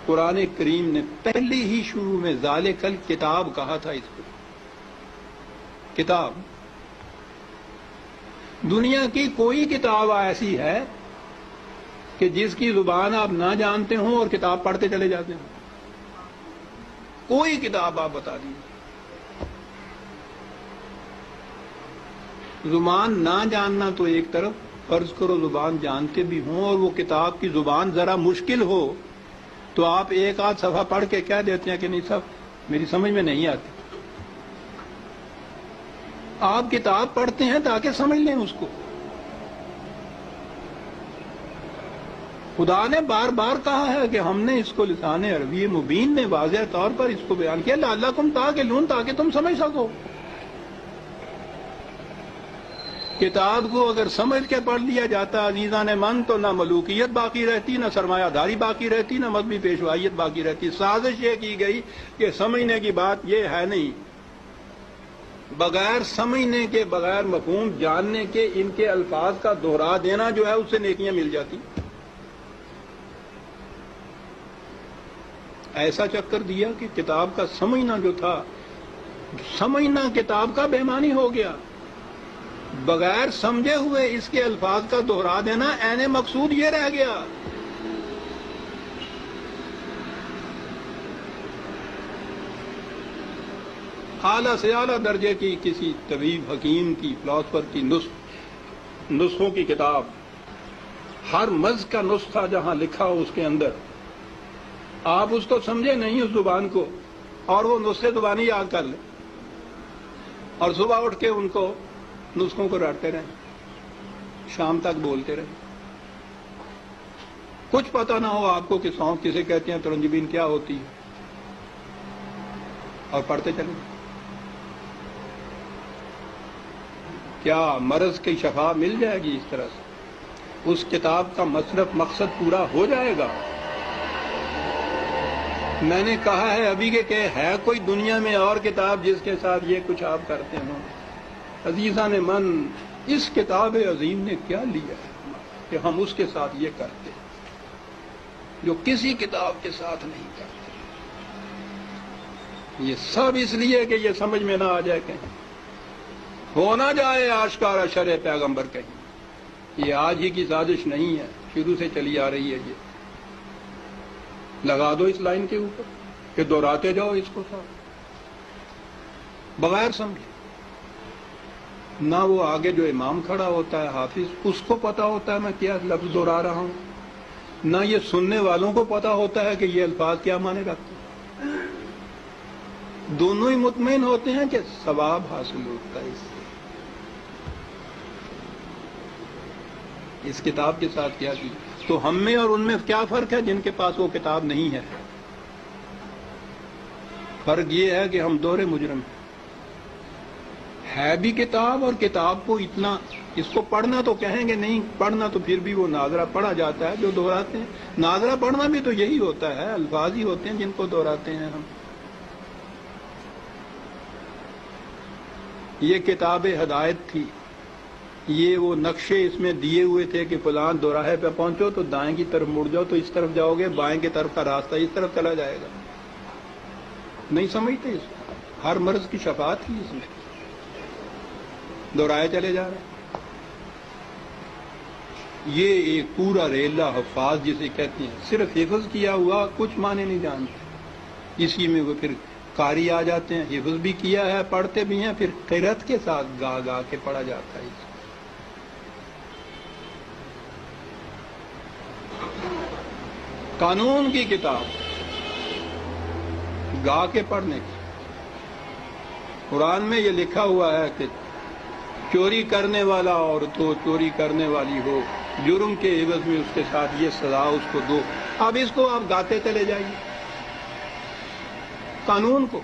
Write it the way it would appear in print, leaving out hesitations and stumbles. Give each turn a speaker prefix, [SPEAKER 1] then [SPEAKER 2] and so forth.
[SPEAKER 1] قرآن کریم نے پہلی ہی شروع میں ذالکل کتاب کہا تھا. اس کو کتاب، دنیا کی کوئی کتاب ایسی ہے کہ جس کی زبان آپ نہ جانتے ہوں اور کتاب پڑھتے چلے جاتے ہوں؟ کوئی کتاب آپ بتا دیجیے. زبان نہ جاننا تو ایک طرف، فرض کرو زبان جانتے بھی ہوں اور وہ کتاب کی زبان ذرا مشکل ہو تو آپ ایک آدھ صفحہ پڑھ کے کہہ دیتے ہیں کہ نہیں صاحب میری سمجھ میں نہیں آتی. آپ کتاب پڑھتے ہیں تاکہ سمجھ لیں اس کو. خدا نے بار بار کہا ہے کہ ہم نے اس کو لسان عربی مبین میں واضح طور پر اس کو بیان کیا، لعلکم تعقلون، تاکہ تم سمجھ سکو. کتاب کو اگر سمجھ کے پڑھ لیا جاتا عزیزان من تو نہ ملوکیت باقی رہتی، نہ سرمایہ داری باقی رہتی، نہ مذہبی پیشوائیت باقی رہتی. سازش یہ کی گئی کہ سمجھنے کی بات یہ ہے نہیں، بغیر سمجھنے کے، بغیر مفہوم جاننے کے ان کے الفاظ کا دوہرا دینا جو ہے اس سے نیکیاں مل جاتی. ایسا چکر دیا کہ کتاب کا سمجھنا جو تھا، سمجھنا کتاب کا بے معنی ہو گیا. بغیر سمجھے ہوئے اس کے الفاظ کا دوہرا دینا عین مقصود یہ رہ گیا. اعلیٰ سے اعلیٰ درجے کی کسی طبیب، حکیم کی، فلاسفر کی نسخوں کی کتاب، ہر مرض کا نسخہ جہاں لکھا ہو اس کے اندر، آپ اس کو سمجھے نہیں اس زبان کو اور وہ نسخے زبانی یاد کر لیں اور صبح اٹھ کے ان کو نسخوں کو رٹتے رہیں، شام تک بولتے رہیں. کچھ پتہ نہ ہو آپ کو کہ سونف کسے کہتے ہیں، ترنجبین کیا ہوتی ہے، اور پڑھتے چلیں. کیا مرض کی شفا مل جائے گی اس طرح سے؟ اس کتاب کا مصرف مقصد پورا ہو جائے گا؟ میں نے کہا ہے ابھی کہ ہے کوئی دنیا میں اور کتاب جس کے ساتھ یہ کچھ آپ کرتے ہوں؟ عزیزان من، اس کتاب عظیم نے کیا لیا ہے کہ ہم اس کے ساتھ یہ کرتے ہیں جو کسی کتاب کے ساتھ نہیں کرتے؟ یہ سب اس لیے کہ یہ سمجھ میں نہ آ جائے، کہیں ہو نہ جائے آشکارا شرع پیغمبر. کہیں یہ آج ہی کی سازش نہیں ہے، شروع سے چلی آ رہی ہے. یہ لگا دو اس لائن کے اوپر کہ دہراتے جاؤ اس کو ساتھ بغیر سمجھے. نہ وہ آگے جو امام کھڑا ہوتا ہے حافظ، اس کو پتا ہوتا ہے میں کیا لفظ دہرا رہا ہوں، نہ یہ سننے والوں کو پتا ہوتا ہے کہ یہ الفاظ کیا معنی رکھتے ہیں. دونوں ہی مطمئن ہوتے ہیں کہ ثواب حاصل ہوتا ہے. اس کتاب کے ساتھ کیا چیز؟ تو ہم میں اور ان میں کیا فرق ہے جن کے پاس وہ کتاب نہیں ہے؟ فرق یہ ہے کہ ہم دوہرے مجرم ہیں. ہے بھی کتاب، اور کتاب کو اتنا، اس کو پڑھنا تو کہیں گے نہیں، پڑھنا تو پھر بھی وہ ناظرہ پڑھا جاتا ہے جو دہراتے ہیں. ناظرہ پڑھنا بھی تو یہی ہوتا ہے، الفاظ ہی ہوتے ہیں جن کو دہراتے ہیں ہم. یہ کتاب ہدایت تھی، یہ وہ نقشے اس میں دیے ہوئے تھے کہ فلان دوراہے پہ پہنچو تو دائیں کی طرف مڑ جاؤ تو اس طرف جاؤ گے، بائیں کی طرف کا راستہ اس طرف چلا جائے گا. نہیں سمجھتے اس کو. ہر مرض کی شفا تھی اس میں، دورائے چلے جا رہے. یہ ایک پورا ریلا حفاظ جسے کہتے ہیں، صرف حفظ کیا ہوا کچھ معنی نہیں جانتے. اسی میں وہ پھر قاری آ جاتے ہیں، حفظ بھی کیا ہے، پڑھتے بھی ہیں، پھر قرأت کے ساتھ گا گا کے پڑھا جاتا ہے. قانون کی کتاب گا کے پڑھنے کی. قرآن میں یہ لکھا ہوا ہے کہ چوری کرنے والا عورت ہو، چوری کرنے والی ہو، جرم کے عوض میں اس کے ساتھ یہ سزا اس کو دو. اب اس کو آپ گاتے چلے جائیے قانون کو.